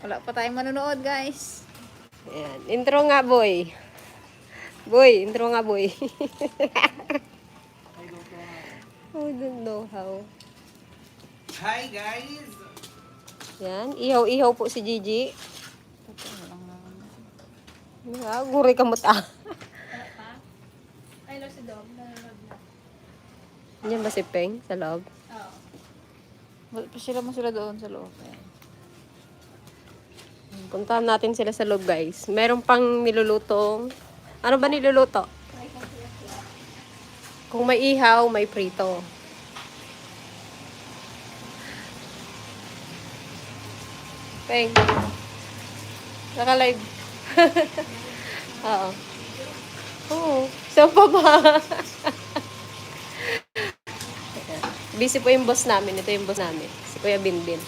Wala pa tayong manonood, guys. Ayan. Intro nga, boy. Boy, intro nga, boy. I don't know how. Hi guys! Yan. Ihaw-ihaw po si Gigi. Guri kamot ah. Ay, si Dom. Yan ba si Peng sa loob? Oo. Wala pa sila doon sa loob. Ayan. Puntahan natin sila sa loob, guys. Meron pang nilulutong. Ano ba niluluto? Kung may ihaw, may prito. Peng. Naka-live. Oo. Oo. Saan pa ba? Busy po yung boss namin. Ito yung boss namin. Si Kuya Binbin.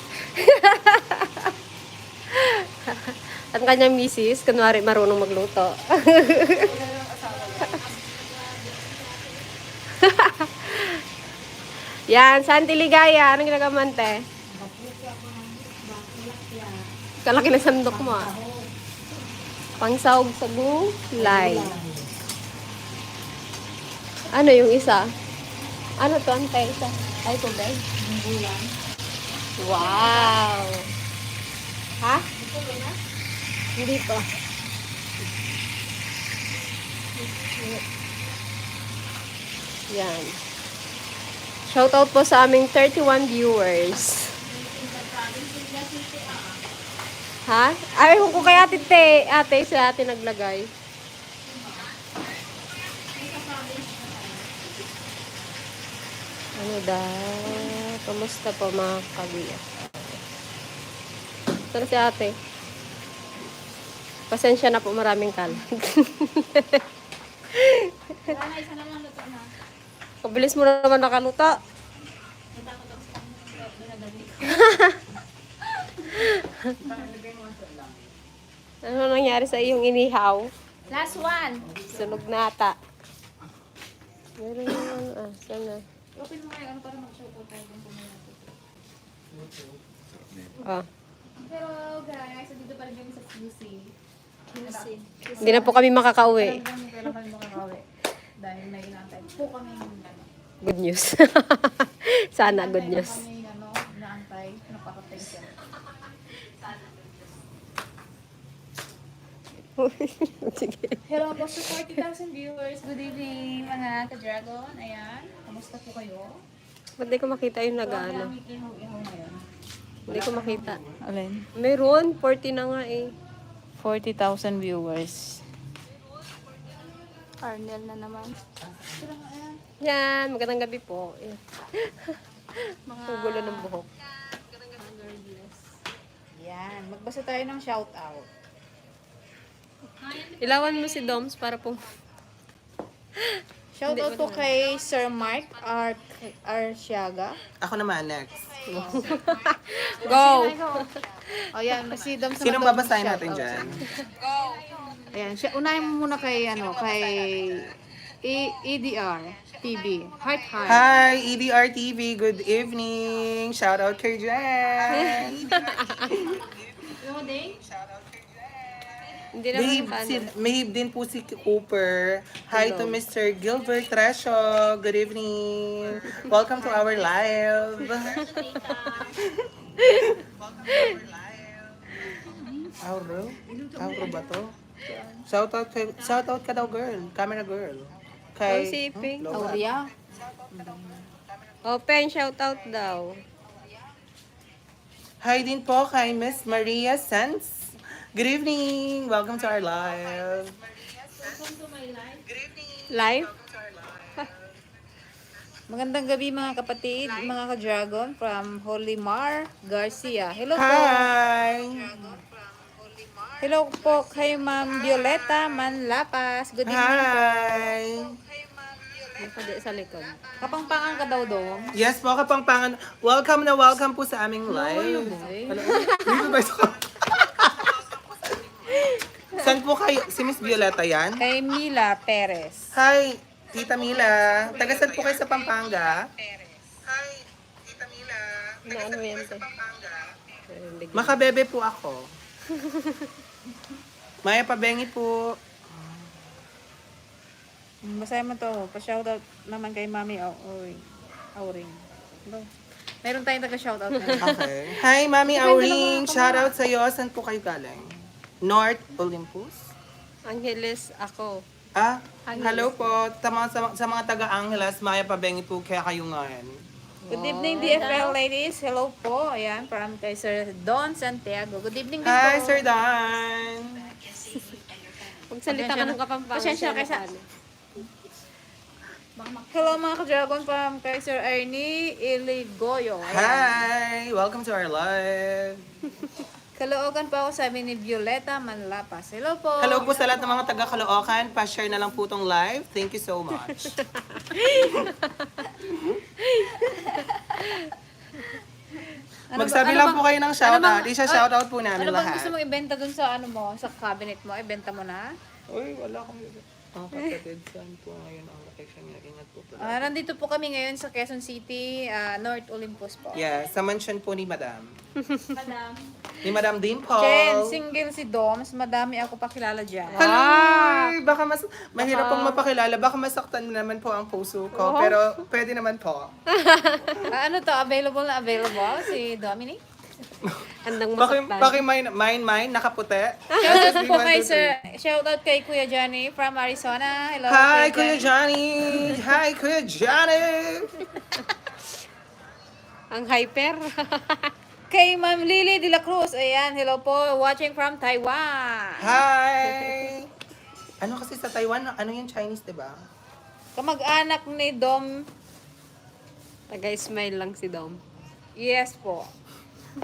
At kanyang misis, kunwari marunong magluto. Yan, Santi Ligaya. Anong ginagawa te? Kalaki na sandok mo ah. Pangsahog sa gulay. Ano yung isa? Ano to, ante? Isa? Ay, ito guys. Wow! Ha? Hindi pa. Yan. Shoutout po sa aming 31 viewers. Ha? Ay, kung kay ate te. Ate, si ate naglagay. Ano daw? Kamusta po mga kabiya? Saan si ate? Pasensya na po, maraming kalat. Kabilis mo naman nakaluto. Ano nangyari sa iyong inihaw? Last one. Sunog na ata. Meron yung ano, sana. Open mo kayo, para mag-shoutout tayo kung pumunta. Ah. Pero guys, dito pa rin kami sa QC. Hindi na po kami makakauwi. Kailan kami makakawi. Dahil may inaantay po kami Good news. Sana good news. Kami inaantay. Napaka-tension. Sige. Hello po sa 40,000 viewers. Good evening mga ka-dragon. Ayan. Kamusta po kayo? Ba't di ko makita yung nag-ano? Ang ihaw-ihaw ngayon. Hindi ko makita. Alin? Meron, 40 na nga eh. 40,000 viewers. Arnel na naman. Yan, magandang gabi po. Yan. Mga Gugulo ng buhok. Yan. Magbasa tayo ng shoutout. Ilawan mo si Doms para po. Shoutout po kay Sir Mark Arsiaga. Ako naman, next. Go! O yan, si Dom sa Sinong babasahin natin dyan? Ayan, unahin mo muna kay, EDR TV. Heart. Hi, EDR TV. Good evening. Shout out kay Jen. Hindi naman Mahib, paano. mahib din po si Cooper. Hi to Mr. Gilbert Tresho. Good evening. Welcome to our live. Auro? Auro ba to? Shout out ka daw, girl. Camera girl. Oh, si Ping. Lola. Aurea. Open, shoutout daw. Hi din po kay Miss Maria Sanz. Good evening. Welcome to our live. Live? Magandang gabi mga kapatid, mga ka-dragon from Holy Mar Garcia. Hello po. Hi. Hello po kay Ma'am Violeta Manlapas. Good evening po. Hi. Nakadi sa likod. Kapangpangan ka daw, Dom. Yes po, Kapangpangan. Welcome na welcome po sa aming live. Ano? Dito ba ito? Saan po kayo? Si Miss Violeta yan? Kay Mila Perez. Hi, Tita Mila. Taga saan po kayo sa Pampanga? Hi, Tita Mila. Ano yan, te? Makabebe po ako. Maya Pabengi po. Basahin mo to. Pa-shoutout naman kay Mami Auring. Hello. Meron tayong taga-shoutout na. Okay. Hi, Mami Auring. Shoutout sa iyo. Saan po kayo galing? North Olympus? Angeles ako. Hello po. Sa mga taga-Angeles, Maya Pabengi po kaya kayo ngayon. Good evening, DFL ladies. Hello po. Ayan, from kay Sir Don Santiago. Good evening din Hi, po. Sir Dan. Magsalita ka ng Kapampangan. Pasensya ka sa... Hello mga ka-dragon from kay Sir Ernie Iligoyo. Hi! Welcome to our live. Kaloogan po ako, sabi ni Violeta Manlapas. Hello po. Hello po sa lahat ng mga taga-Caloocan. Pa-share na lang po tong live. Thank you so much. Magsabi lang po kayo ng shoutout. Isa-shoutout po namin Ano bang lahat. gusto mong ibenta dun sa ano mo, sa cabinet mo? Ibenta mo na? Uy, wala akong... Ang kapatid, saan po ngayon ang location niya? Ingat po po. Nandito po kami ngayon sa Quezon City, North Olympus po. Yes, sa mansion po ni Madam. Ni Madam Dimple. Chen, single si Doms. Madami ako pakilala dyan. Hello! Baka mahirap pong mapakilala. Baka masaktan naman po ang puso ko. Pero pwede naman po. Ano to? Available na available si Dominic? Handang masaktan. Mine, nakaputi. Shoutout po kay Sir. Shoutout kay Kuya Johnny from Arizona. Hello. Hi, Kuya Johnny! Hi, Kuya Johnny! Ang hyper. Kay Ma'am Lily de la Cruz. Ayan, hello po. Watching from Taiwan. Hi! Ano kasi sa Taiwan, ano yung Chinese, diba? Kamag-anak ni Dom. Taga-smile lang si Dom. Yes po.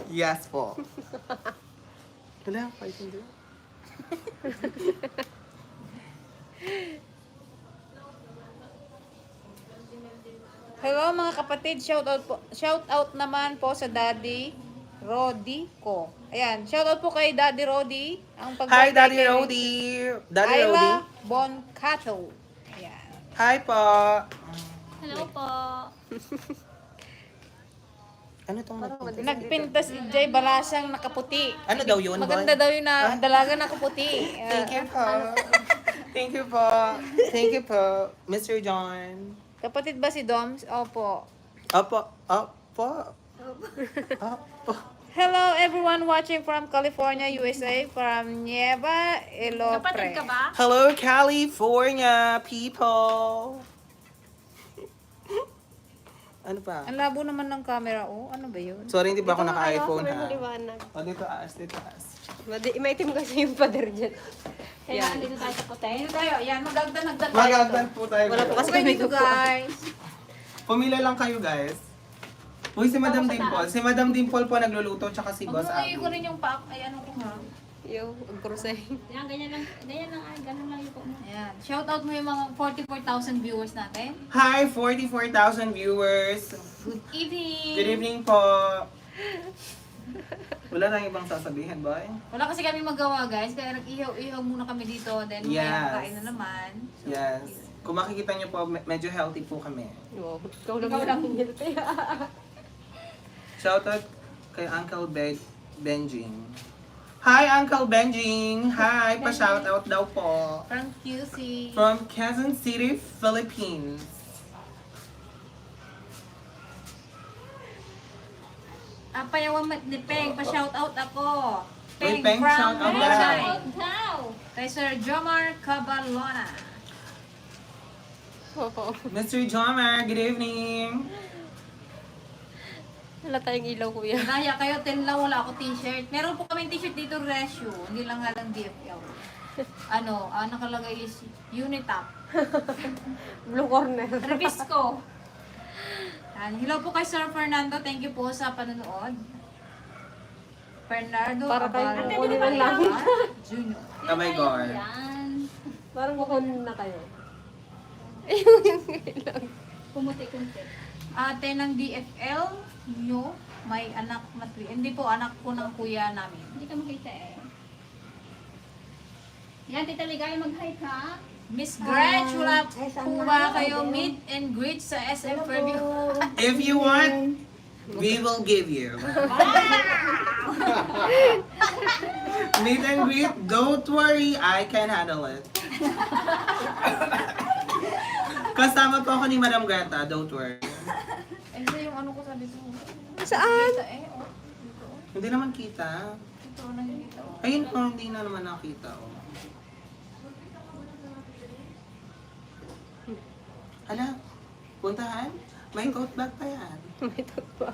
Yes po. Wala, fighting doon. Hello mga kapatid. Shoutout naman po sa Daddy Rodi ko. Ayan, shoutout po kay Daddy Rodi. Ang Hi, Daddy kay Rodi! Daddy Rodi? Ayla Boncato. Ayan. Hi po! Hello po. Ano tong nagpunta? Nagpintas si Jay Balasang nakaputi. Ano daw yun, Maganda boy? daw yun na dalaga nakaputi. Thank you po. Thank you po. Thank you po, Mr. John. Kapatid ba si Doms? Opo. Opo. Opo. Opo. Hello everyone watching from California, USA, from Nieva Kapatid ka Elopre. ba? Hello, California people. Ano pa? Ang labo naman ng camera, oh. Ano ba yun? Sorry, hindi ba ako naka-iPhone May ha? maliwanag. O, dito aas, dito aas. Maitim kasi yung pader dyan. Kailangan dito tayo sa puti. Dito tayo. Yan, magdagdan tayo. Magagdan po tayo. Wala po guys. kasi Okay, may dito gupo. guys. Pumila lang kayo, guys. Uy, si Madam Dimple. Si Madam Dimple po nagluluto, tsaka si Boss Pag ko Abby. rin yung pack, ay ano ko nga. Yo, ang krusay. Yan, ganyan lang, ganun lang yung mo. Ayan. Shoutout mo yung mga 44,000 viewers natin. Hi, 44,000 viewers. Good evening. Good evening po. Wala tayong ibang sasabihin, boy? Wala kasi kami magawa guys, kaya nag-ihaw-ihaw muna kami dito. Then Yes. mamaya kain na naman. So, Yes. Kung makikita niyo po, medyo healthy po kami. Wow, ikaw lang yung healthy. Shoutout kay Uncle Benjing. Hi, Uncle Benjing! Hi! Pa-shoutout daw po. From QC. From Quezon City, Philippines. Payawan ni Peng, pa-shoutout ako. Uy, Peng, from shoutout Manay. daw. Daw! Kay Sir Jomar Cabalona. Oo. Mr. Jomer, good evening! Wala tayong ilaw, kuya. Naya kayo, tinlaw, wala ako t-shirt. Meron po kami t-shirt dito, Resyo. Hindi lang nga lang DFL. Nakalagay is Unitap. Blue corner. Revisco. Hello po kay Sir Fernando. Thank you po sa panonood. Fernando Para kayo Abalo kukunin lang namin. Junior. Kamay gar. Yan. Parang kukunin na kayo. Kumuti-kunti. Ate ng DFL nyo, may anak na hindi po, anak po ng kuya namin. Hindi ka makita eh. Yan, Tita Ligaya, mag-hi ka. Miss Gretch, wala po ba kayo meet and greet sa SM Fairview? If you want, We will give you. Meet and greet, don't worry, I can handle it. Kasama po ako ni Madam Greta, don't worry. Eh, isa yung ano ko sabi ko. Saan? Kita eh, oh. Dito, oh. Hindi naman kita. Ito, nakikita, oh. Ayun po, hindi na naman nakita. Oh. Hala, puntahan? May tote bag pa yan. May tagpa.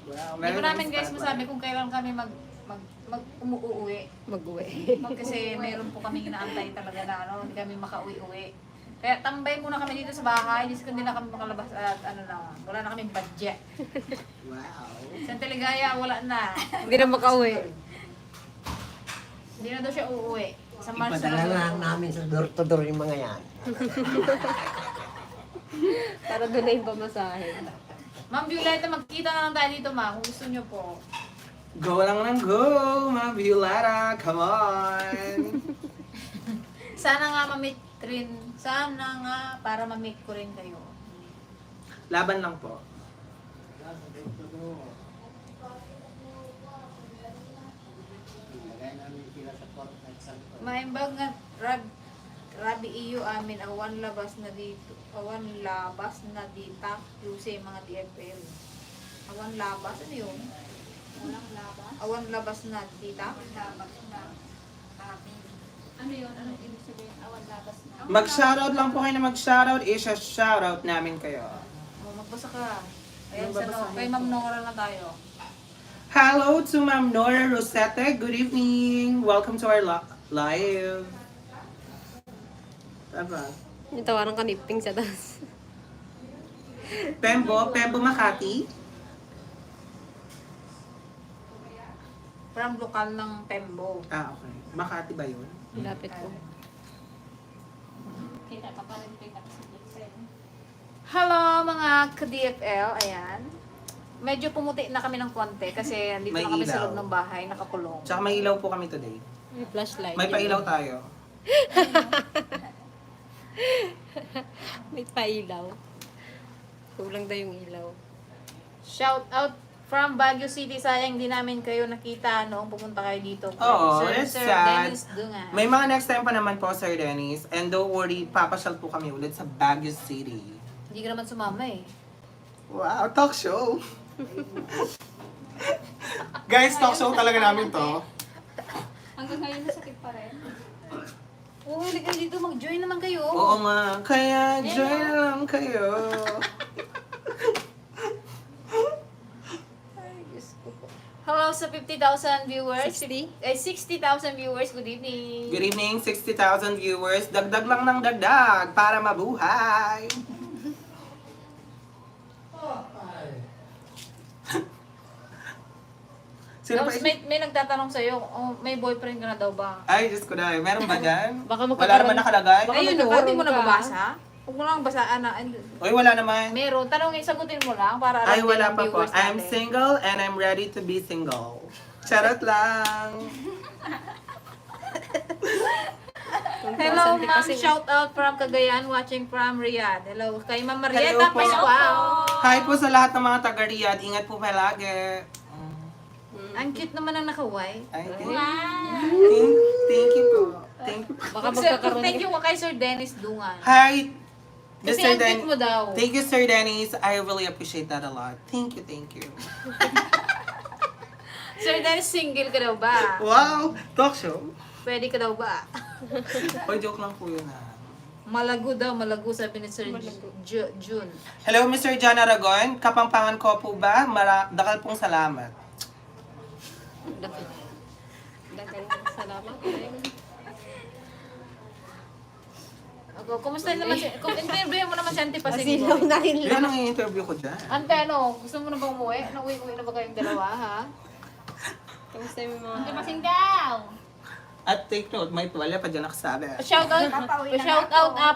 Wow, Hindi ko namin guys masabi kung kailan kami umuuwi. Mag-uwi. Kasi meron po kami inaantay talaga na ano, hindi kami makauwi-uwi. Kaya tambay muna kami dito sa bahay, hindi na kami makalabas at ano na, wala na kaming budget. Wow. Sa Teligaya, wala na. Hindi na makauwi. Hindi na daw siya uuwi. Sa March Ipadala na na lang namin sa door-to-door yung mga yan. Para doon na yung pamasahe. Ma'am Violeta, magkita na lang tayo dito, ma, kung gusto nyo po. Go lang ng go, Ma'am Violeta, come on. Sana nga ma-meet rin. Sana nga para ma-meet ko rin kayo. Laban lang po. Maimbag nga, Rabi iyo amin, awan labas na dito. Awan labas na dita. Yuse mga DFL. Awan labas, ano yun? Walang labas. Awan labas na dita. Labas na. Amin. Ano yun? Anong ibig sabihin? Awan labas na. Mag-shoutout lang po kayo na mag-shoutout. Isa-shoutout namin kayo. Magbasa ka. Ayan, Ano sa babasahin kay Ma'am Nora na tayo. Hello to Ma'am Nora Rosette. Good evening. Welcome to our live. Tama. Yung tawaran ka ni Ping sa taas. Pembo Makati. From lokal ng Pembo. Ah, okay. Makati ba yun? Lapit ko. Kita ka pa rin kita sa Jackson. Hello mga ka-DFL. Ayan. Medyo pumuti na kami ng konti kasi dito May na kami sa ilaw. loob ng bahay, nakakulong. Tsaka may ilaw po kami today. May flashlight. May pailaw tayo. May pailaw. Kulang daw yung ilaw. Shout out from Baguio City. Sayang di namin kayo nakita noong pupunta kayo dito. Oo, Sir, it's Sir sad. Dennis Dungan. May mga next time pa naman po, Sir Dennis. And don't worry, papasyal po kami ulit sa Baguio City. Hindi ka naman sumama eh. Wow, talk show! Guys, talk show talaga namin to. Hanggang ngayon masakit pa rin. Oo, hindi kayo dito. Mag-join naman kayo. Oo nga, kaya join na lang kayo. Ay, Diyos ko po. Hello sa 50,000 viewers. 60? Ay, 60,000 viewers. Good evening. Good evening, 60,000 viewers. Dagdag lang ng dagdag para mabuhay. Sino pa Tapos may nagtatanong sa'yo, oh, may boyfriend ka na daw ba? Ay, Diyos ko na. Meron ba dyan? Baka Wala magkakaroon- naman nakalagay? Baka Ayun o, magkakaroon hindi mo ka. nababasa? Huwag mo lang basaan na. Uy, wala naman. Meron. Tanongin, sagutin mo lang para alam Ay, din wala ng pa po. viewers I'm natin. single and I'm ready to be single. Charot lang. Hello, Hindi ma'am. kasi- Shout out from Cagayan, watching from Riyadh. Hello, kay Ma'am Hello Marieta po. Pascual. Hi po sa lahat ng mga taga-Riyadh. Ingat po palagi. Ang cute naman ang nakaway. Ay, thank you po. Thank you po. Baka magkakaroon Thank you kay Sir Dennis Dungan. Hi, Kasi Mr. ang cute mo daw. Thank you, Sir Dennis. I really appreciate that a lot. Thank you, thank you. Sir Dennis, single ka daw ba? Wow! Talk show. Pwede ka daw ba? Oy, joke lang po yun ha. Malago daw, malago sabi ni Sir June. Hello, Mr. John Aragon. Kapampangan ko po ba? Dakal pong salamat. Dagang salamat. Ako, kumusta naman si... Interview mo naman si Auntie Pasilaw Pasing. na rin Yan lang. ang i-interview ko dyan. Ante, ano? Gusto mo na bang umuwi? Nauwi-uwi na ba kayong dalawa, ha? Kamusta yung mga... Hindi masing daw. At take note, may tuwalya pa dyan nakasabi. Shoutout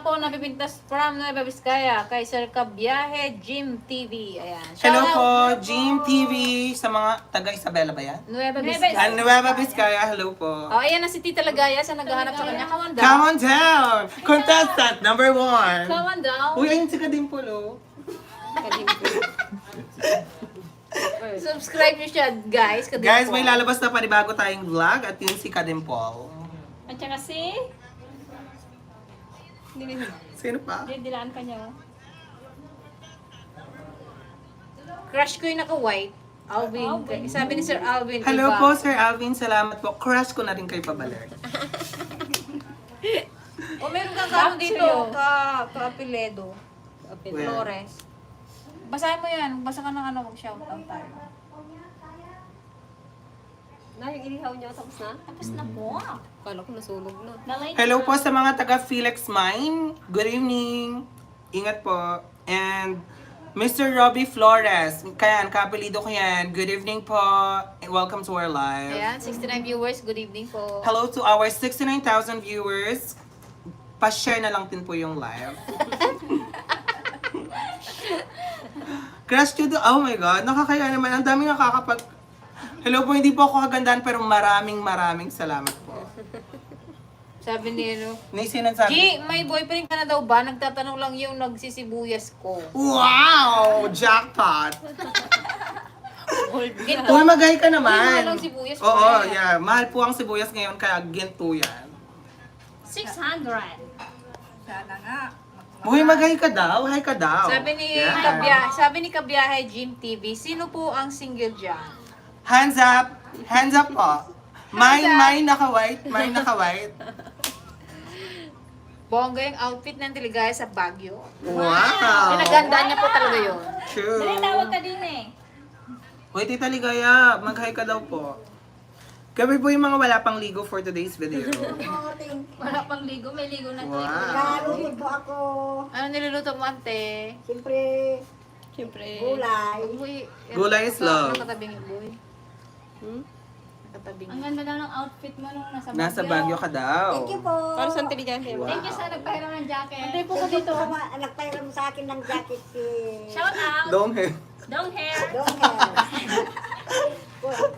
po na pipintas from Nueva Vizcaya kay Sir Kabiyahe Jim TV. Ayan. Hello Shoutout po, Jim TV, sa mga taga Isabela ba yan? Nueva Vizcaya. Nueva Vizcaya, hello po. Oh, ayan na si Tita Lagaya sa naghahanap sa kanya. Come on down. Come on down! Contestant number 1. Come on down. Uy, ayun si Kadimpol, oh. Subscribe nyo siya, guys. Kadimpo. Guys, may lalabas na panibago tayong vlog at yun si Kadimpol. At saka si... Sino pa? Dilaan ka niya. Crush ko yung naka-white. Alvin. Sabi ni Sir Alvin. Hello iba. po, Sir Alvin. Salamat po. Crush ko na rin kay Pabalik. O meron kang kano dito, ka-apeledo. Flores. Basahin mo yan. Basa ka ng ano, mag-shoutout tayo. Na, yung inihaw niya tapos na? Tapos na po. Kala ko nasunog na. Nalay Hello po sa mga taga Felix Mine. Good evening. Ingat po. And Mr. Robbie Flores. Kayan, kapilido ko yan. Good evening po. Welcome to our live. Ayan, 69 viewers. Good evening po. Hello to our 69,000 viewers. Pa-share na lang din po yung live. Crush Studio, oh my God, nakakaya naman. Ang dami nakakapag... Hello po, hindi po ako kagandaan pero maraming salamat po. Sabi ni ano, Nisinan sabi, G, may boyfriend ka na daw ba? Nagtatanong lang yung nagsisibuyas ko. wow! Jackpot! Ginto. Uy, magay ka Uy, naman. mahal ang sibuyas. Oo, yeah. Mahal po ang sibuyas ngayon kaya ginto yan. 600. Uy, magay ka daw. Hi ka daw. Sabi ni Yeah. Kabiyahe Jim TV, sino po ang single dyan? Hands up. Hands up po. Mine naka-white. Mine naka-white. Bongga yung outfit ng Tiligaya sa Baguio. Wow. Pinagandaan niya po talaga yun. True. Dali, tawag ka din eh. Uy, Tita Ligaya, mag-hi ka daw po. Kami po yung mga wala pang ligo for today's video. Wala pang ligo, may ligo na Wow. Karunod po ako. Ano niluluto mo, ante? Siyempre, Siyempre. gulay. Uy, Gulay is love. Nakatabing yung boy. Nakatabing. Ang ganda daw ng outfit mo nung nasa Baguio. Nasa Baguio ka daw. Thank you po. Para sa tiligahe. Wow. Thank you sa nagpahiram ng jacket. Ante po ka Thank you dito. po. Nagpairam sa akin ng jacket si Shout out. Dong he. Long hair. Dongel.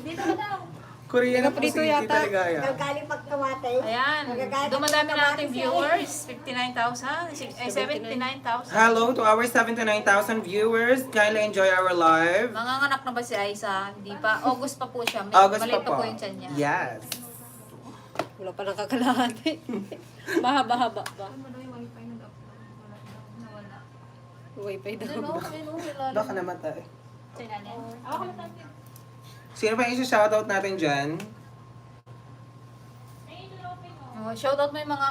Dito ka daw. Korean na po si Prito Tita yata. Ligaya. Nagkaling pagkamatay. Ayan, dumadami na ating viewers. 59,000. 79,000. Hello to our 79,000 viewers. Kindly enjoy our live. Manganganak na ba si Aiza? Hindi pa. August pa po siya. August Maliit pa po. yung tiyan niya. Yes. Wala pa nakakalahati. Bahaba-haba ba? Wifi daw. Baka namatay. Sa ilalim. Ako ka lang. Sino pa yung isa-shoutout natin dyan? Oh, shoutout mo yung mga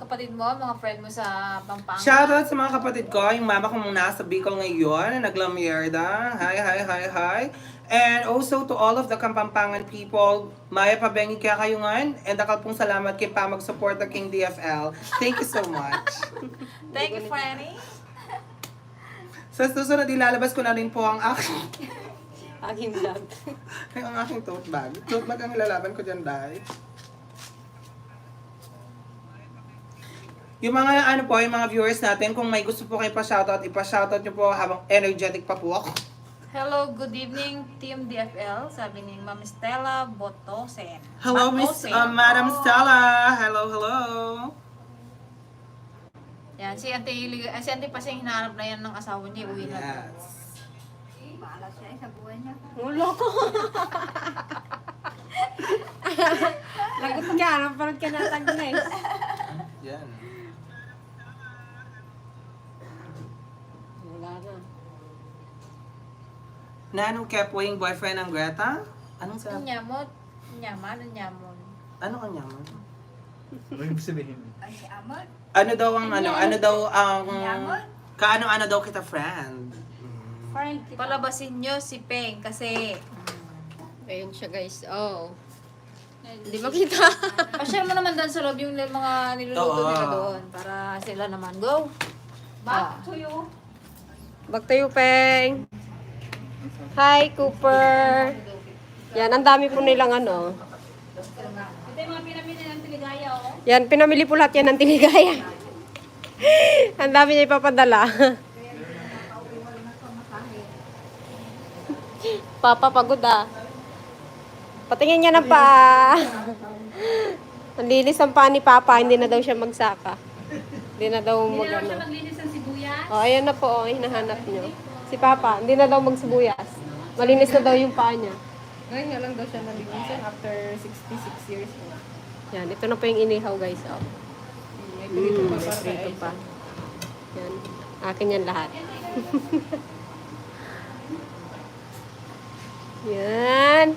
kapatid mo, mga friend mo sa Pampanga. Shoutout sa mga kapatid ko, yung mama ko mong nasa Bicol ngayon, naglamierda. Hi. And also to all of the Kapampangan people, Maya Pabengi kaya kayungan, and akal pong salamat kay pa mag-support the King DFL. Thank you so much. Thank you, Franny. Sa susunod, ilalabas ko na rin po ang aking, Aking vlog. ang aking tote bag. Tote bag ang ilalaban ko dyan, dahil. Yung mga ano po, yung mga viewers natin, kung may gusto po kayo pa-shoutout, ipa-shoutout nyo po habang energetic pa po ako. Hello, good evening, Team DFL. Sabi ni Ma'am Stella Botosen. Hello, Miss Botosen. Madam Stella. Hello. Yan, si Auntie Paseng hinahanap na yan ng asawa niya, uwi na. Yes. Bahala siya sa buhay niya. Wala ko. Lagot ka, parang ka natagnes. Yan. Wala na. Nanong kept yung boyfriend ng Greta? Anong sabi? Nyamot. Nyamon. Ano ka niyaman? Ano yung sabihin? Ano daw ang kaano-ano daw kita friend? Friend kita. Palabasin nyo si Peng kasi Ayun siya guys. Oh. Hindi makita. pasyal mo naman doon sa loob yung mga niluluto Oo. nila doon para sila naman go. Back to you. Back to you, Peng. Hi, Cooper. Yan, ang dami po nilang ano. Ito yung mga pinamili ng Yan, pinamili po lahat yan ng Tiligaya. Ang dami niya ipapadala. Papa, pagod ah. Patingin niya ng paa. Ang linis ang paa ni Papa, hindi na daw siya magsaka. Hindi na daw Hindi na lang siya mag-ano. maglinis ng sibuyas. Oh, ayan na po, oh, hinahanap niyo. Si Papa, hindi na daw magsibuyas. Malinis na daw yung paa niya. Ngayon nga lang daw siya nalinisan after 66 years old. Yan, ito na po yung inihaw guys. Oh. May prito pa May para kay prito Aiza. pa. Yan, akin yan lahat. Yan.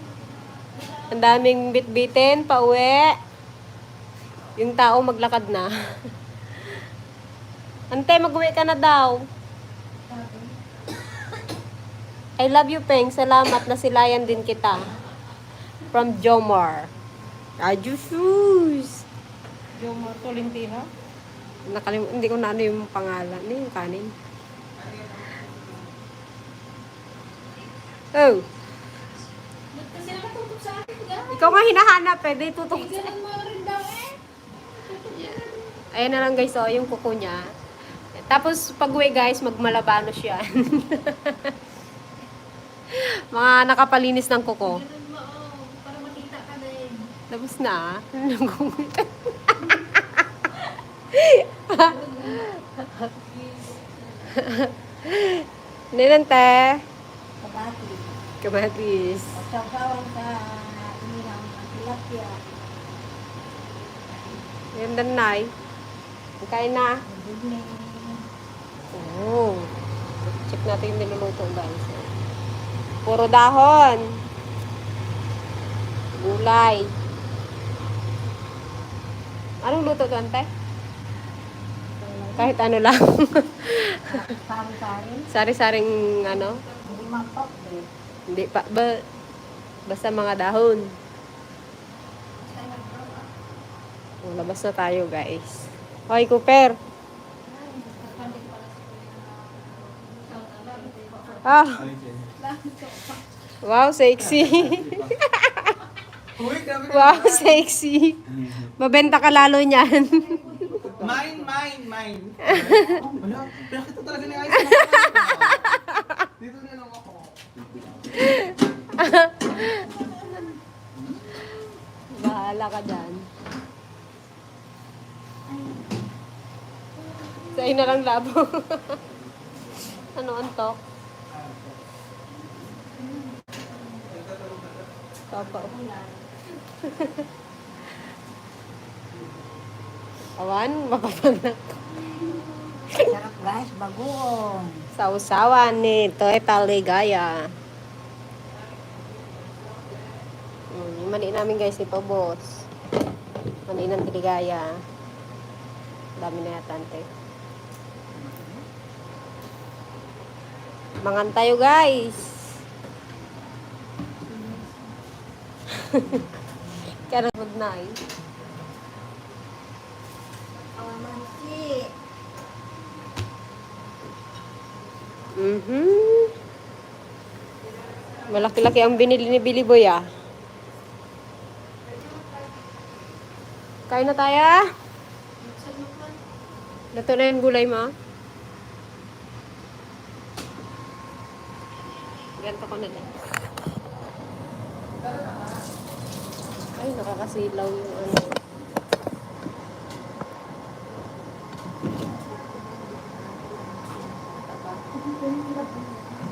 Ang daming bit-bitin, pauwi. Yung tao maglakad na. Ante, mag-uwi ka na daw. I love you, Peng. Salamat na silayan din kita. From Jomar. Ajusus. Jomar Tolentino. Hindi ko na ano yung pangalan. Ano yung kanin? Oh. Ba't kasi nakatutok sa akin, ga? Ikaw nga hinahanap eh. Di tutok. Ganun mo rin daw eh. Ayan na lang guys, oh, yung kuko niya. Tapos pag uwi guys, magmalabanos yan. Mga nakapalinis ng kuko. Ganun mo, oh, para makita ka din. Tapos na. Ninante. Kabati. Kamatis. Pagsasawan sa inihaw ng tilapia. Yan danay. Kain na. Bigning. Oh. Check natin yung niluluto guys. Puro dahon. Gulay. Anong luto to, ante? Kahit ano lang. Sari-sari. Sari-saring ano. Hindi mampok eh. Hindi pa. Basta mga dahon. Oh, labas na tayo guys. Hoy, Cooper. Ah. Wow, sexy. Uy, grabe ka Wow, naman. sexy. Mabenta ka lalo niyan. Mine. Wala, pinakita talaga ni Aiza. Dito na lang ako. Bahala ka dyan. Sa'yo na lang labo. Ano antok? Papa. Awan, mapapangat. Sarap guys, bagoong. Sausawan ni Toy Taligaya. Yung mani namin guys, ito boss. Mani ng Taligaya. Dami na yata, ante. Mangan tayo guys. Kaya good night. Kawamansi. Malaki-laki ang binili ni Billy Boy ah. Kain na tayo. Luto na yung gulay mo. Ganto ko na din. Ay, nakakasilaw yung ano.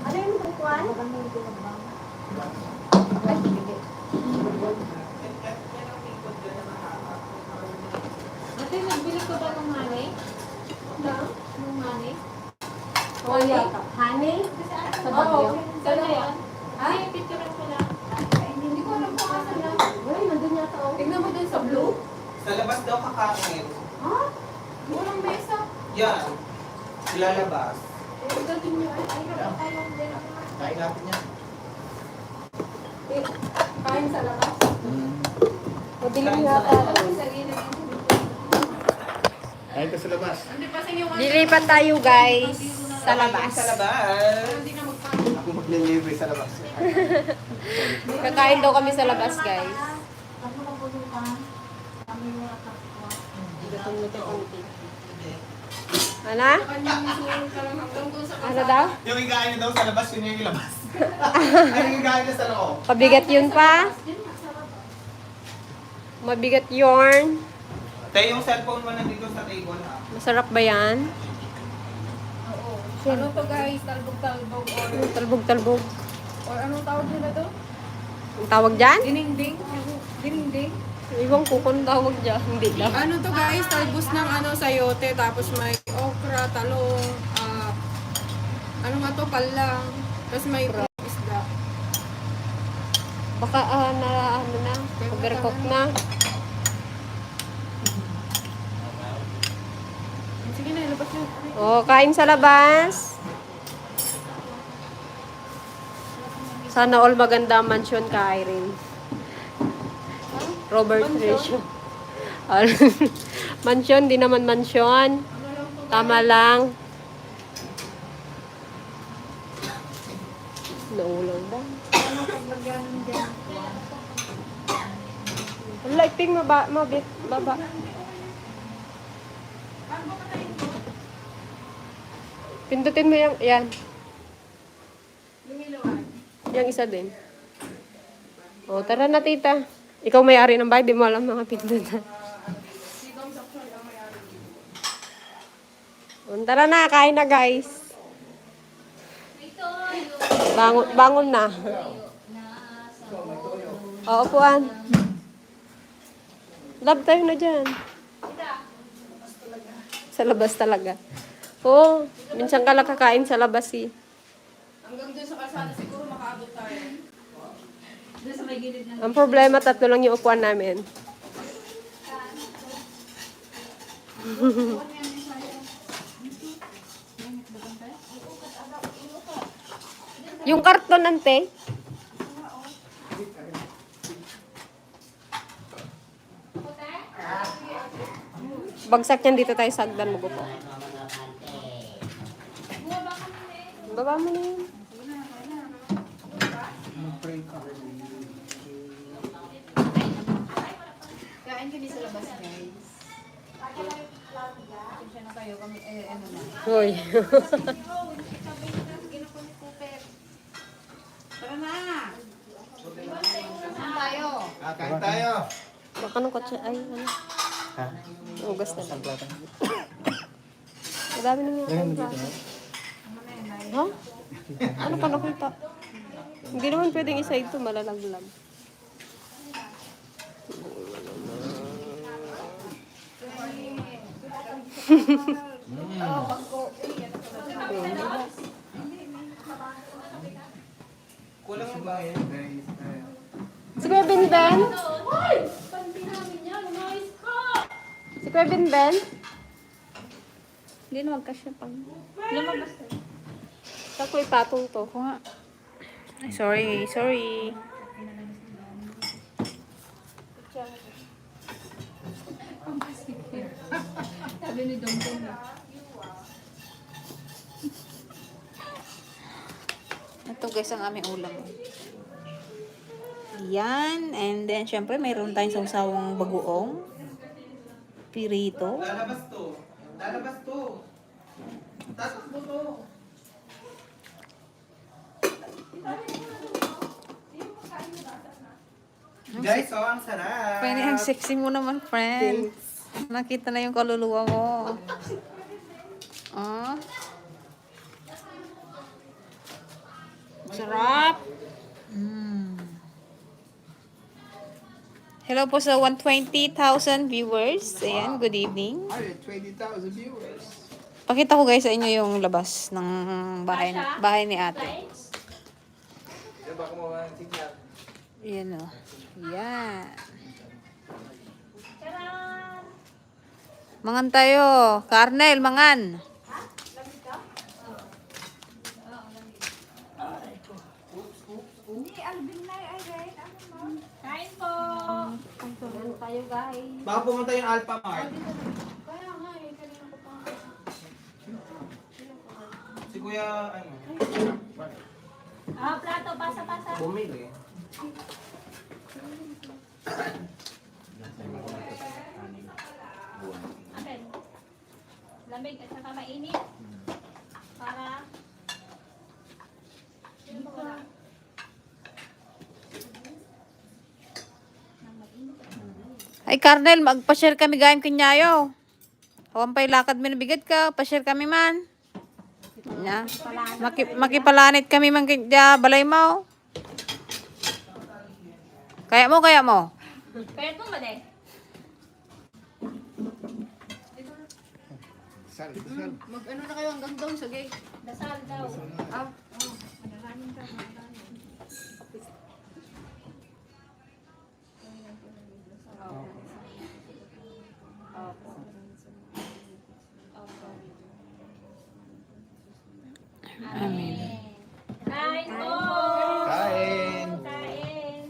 Ano yung pagkuhan? Ay, hindi. Ate, nagbili ko ba ng honey? Ng honey? Honey? Honey? Sa Baguio? Saan yan? Ay, picture ko lang. Hindi ko alam kung asan lang. Uy, nandun yata ako. Tignan mo dun sa blue. Sa labas daw kakain. Ha? Walang mesa. Yan. Ilalabas. Eh, galing nyo. Ay, nakakayang din ako. Kain natin yan. Kain sa labas. Madilim Kain sa yata. labas. Sa gilid. Kahit sa labas. Hindi pa yung Lilipat tayo guys sa labas. Sa labas. Hindi na magpaano. Ako maglilibre sa labas. Kakain daw kami sa labas guys. Ako na po ka. Kami mga kapwa. konti. Ano? Ano daw? Yung higaan niyo daw sa labas, yun yung ilabas. Ay, yung higaan niyo sa loob. Pabigat yun pa. Mabigat yarn. Tayo yung cellphone mo nandito sa table ha. Masarap ba yan? Ano to guys? Talbog-talbog or Talbog-talbog. anong tawag nila to? Ang tawag dyan? Dininding? Dininding? Iwan ko kung tawag dyan. Hindi daw. Ano to guys? Talbos ng sayote, tapos may okra, talong, ano nga to? Palang. Tapos may isda. Baka ano na, overcook na. Sige na, ilabas nyo. O, kain sa labas. Sana all maganda ang mansion ka, Irene. Robert Tricio. Mansion, di naman mansion. Tama lang. Naulang ba? Wala, iping baba. Pindutin mo yung, yan. Yung isa din. O, tara na tita. Ikaw may-ari ng bahay, di mo alam mga pindutan. O, tara na, kain na guys. Bangon na. O, upuan. Love tayo na dyan. Sa labas talaga. Oo, minsan ka lang kakain sa labas eh. Hanggang dun sa kalsada siguro makaabot tayo. Dun sa may gilid ng... Ang problema, 3 lang yung upuan namin. Yung karton ante. Bagsak yan dito tayo sa hagdan mo po. Baba mo na yun. Kain kami sa labas guys. Pasensya na kayo kami, ano na. Hoy. Tara na! Saan tayo? Kain tayo. Baka nung kotse. Ay, ano? Ha? Ugas na lang. Madami na nga. Ha? Ano pa nakita? Hindi naman pwedeng isa ito, malalaglag. Kulang yung ba? Si Kuya Ben? Si Kuya Ben? Hindi na magkasya pang. Lumabas na. Sa ko ipatong to. Ako nga. Ay, sorry. Sabi ni Dongdong. Ito guys ang aming ulam. Yan. And then, syempre, mayroon tayong sausawang bagoong. Pirito. Lalabas to. Tatakbo to. Guys, oh, ang sarap. Pwede, ang sexy mo naman, friend. Nakita na yung kaluluwa mo. Ah. Sarap. Hello po sa 120,000 viewers. Ayan, good evening. 120,000 viewers. Pakita ko guys sa inyo yung labas ng bahay ni ate. Baka mo signal. Ayan o. Yan. Mangan tayo. Karnel, mangan. Kain po! Ayan tayo guys. Baka pumunta yung Alpha Mart. Si Kuya, ano? Plato, pasa-pasa. Bumili. Akin. Malamig at saka mainit. Para hindi mawala. Ay, Carnel, magpa-share kami gayam kinyayo. Huwag lakad mo nabigat ka, pa-share kami man. Ya. Makipalanit kami man kaya balay mo. Kaya mo. Kaya ito ba de? Sal, sal. Mag-ano na kayo hanggang doon sa gate. Dasal daw. Amen. Kain po! Kain. Kain!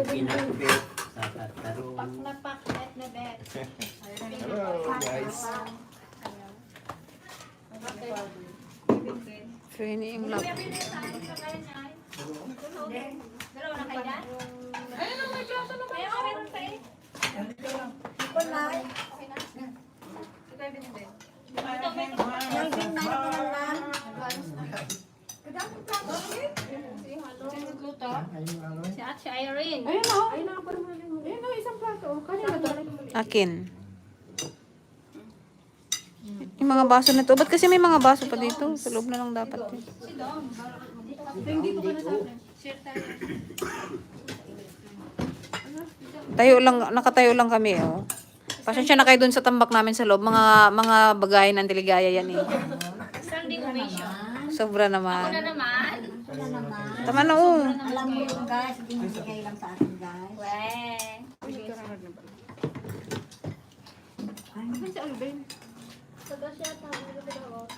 Pinakbit sa tatarong. Pak na pak, net na bet. Hello, guys. Training yung lap. Dalawa na kayo dyan? Ayun ang may plato na kayo. Meron pa eh. Ito, may si Ate Irene. Akin. Yung mga baso na to. Ba't kasi may mga baso pa dito? Sa loob na lang dapat. Eh. Nakatayo lang kami, oh. Pasensya na kayo dun sa tambak namin sa loob. Mga bagay ng Diligaya yan, eh. Standing ovation. Sobra Ako na naman. naman. Tama na, oh. Alam mo yung guys, binibigay lang sa atin guys. Weh.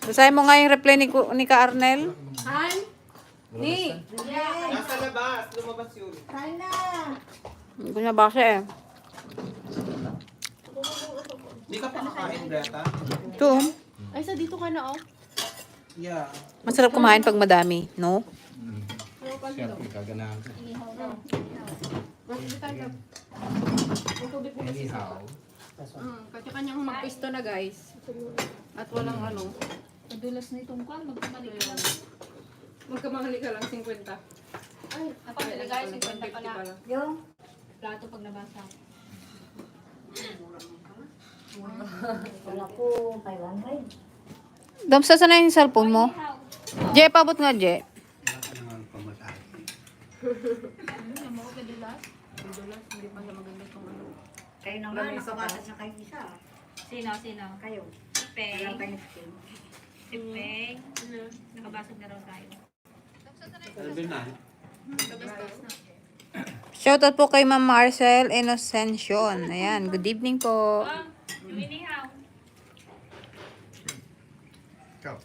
Basahin mo nga yung reply ni Ka Arnel. Nasa labas, lumabas yun. Kain na! Hindi ko nabasa, eh. Di ka pa kakain, Greta? Ito, oh. Yeah. Masarap kumain pag madami, no? Siyempre, kaganahan ka. Anyhow. Kanya-kanyang magpisto na, guys. At walang ano. Madulas na itong kwan. Magkamali ka lang. Magkamahali ka lang, 50. Ako nilagay 50 pala. Yung? Plato pag nabasa. Wala po, 500. Dam, saan na yung cellphone mo? Je, pabot nga, Je. Wala ka naman pamasahe. Kayo naman, nakabasag na kayo isa. Sino? Kayo. Peng. Walang kayo skin. Si Peng. Nakabasag na raw tayo. Sabi na. Shoutout po kay Ma'am Marcel Inocencion. Ayan, good evening po. Yung inihaw. Ikaw.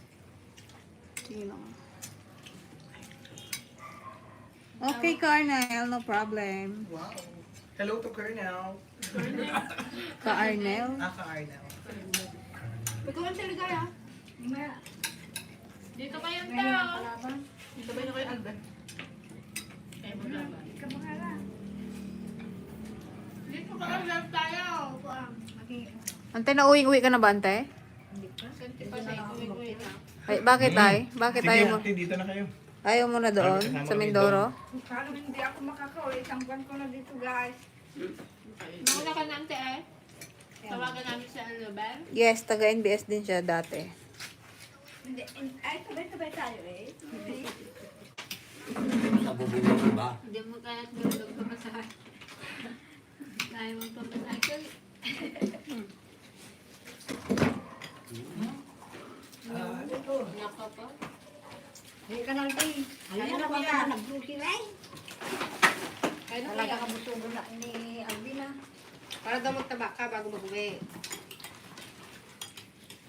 Okay, Carnel, no problem. Wow. Hello to Colonel. Ka-Arnel. Ka-Arnel. Dito kayo daw. Ante, na uwi ka na ba, Ante? Ay, bakit ay? Bakit Sige, ayaw mo? ate, dito na kayo. Ayaw mo na doon? Kasama Sa kami Mindoro? Parang hindi ako makakauwi. Isang buwan ko na dito, guys. Mauna ka na ante eh. Tawagan namin sa Luber. Yes, taga-NBS din siya dati. Hindi, ay, sabay-sabay tayo eh. Sa bubulong ba? Hindi mo kaya tulog ka pa sa tayo magpapasakil. Nako po. Hindi ka lang tayo. Alam na ba ka nag-duty na eh? Talaga ka busugo na ni Albina. Para daw magtaba ka bago mag-uwi.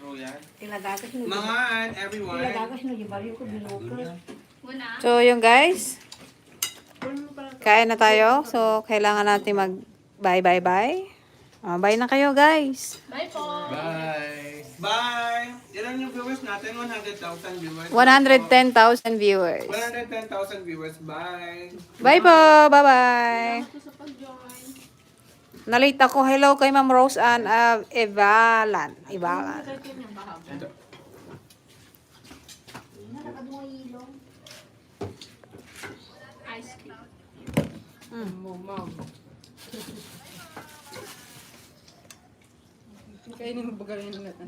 Oh, yan. Tilagagas mo. Mangaan, everyone. Tilagagas mo, di baliw ko, binukas. Muna. So, yung guys. Kain na tayo. So, kailangan natin mag-bye. Bye na kayo, guys. Bye po. Bye! Bye! Ilan yung viewers natin? 100,000 viewers. 110,000 viewers. 110,000 viewers. Bye! Bye po. Bye-bye. Ito sa pag-join. Nalita ko. Hello kay Ma'am Rose Ann Evalan. Ibalan. Ice cream. Kainin mo ba ganyan natin?